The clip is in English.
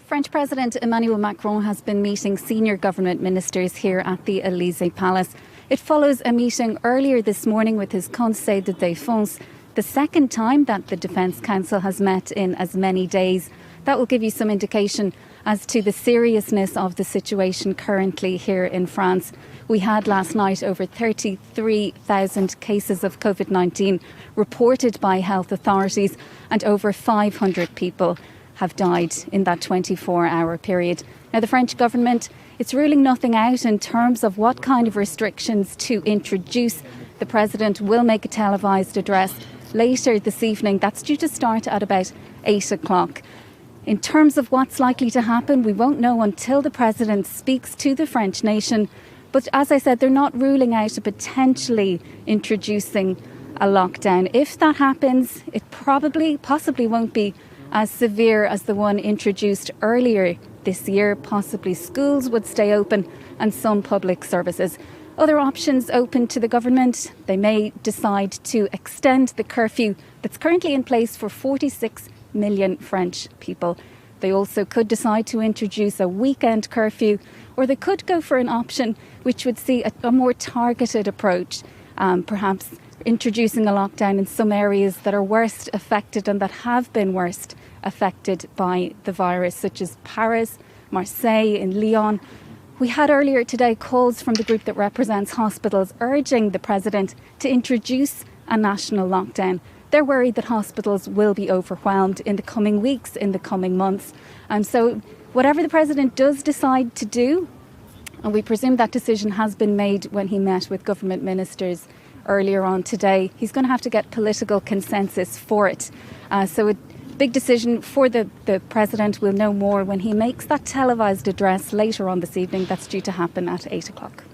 French President Emmanuel Macron has been meeting senior government ministers here at the Élysée Palace. It follows a meeting earlier this morning with his Conseil de Défense, the second time that the Defence Council has met in as many days. That will give you some indication as to the seriousness of the situation currently here in France. We had last night over 33,000 cases of COVID-19 reported by health authorities, and over 500 people have died in that 24-hour period. Now, the French government, it's ruling nothing out in terms of what kind of restrictions to introduce. The President will make a televised address later this evening. That's due to start at about 8 o'clock. In terms of what's likely to happen, we won't know until the President speaks to the French nation. But as I said, they're not ruling out potentially introducing a lockdown. If that happens, it possibly won't be as severe as the one introduced earlier this year. Possibly schools would stay open and some public services. Other options open to the government. They may decide to extend the curfew that's currently in place for 46 million French people. They also could decide to introduce a weekend curfew, or they could go for an option which would see a more targeted approach, perhaps introducing a lockdown in some areas that are worst affected and that have been worst affected by the virus, such as Paris, Marseille and Lyon. We had earlier today calls from the group that represents hospitals urging the President to introduce a national lockdown. They're worried that hospitals will be overwhelmed in the coming weeks, in the coming months. So whatever the President does decide to do, and we presume that decision has been made when he met with government ministers earlier on today, he's going to have to get political consensus for it. So a big decision for the President. We'll know more when he makes that televised address later on this evening. That's due to happen at 8 o'clock.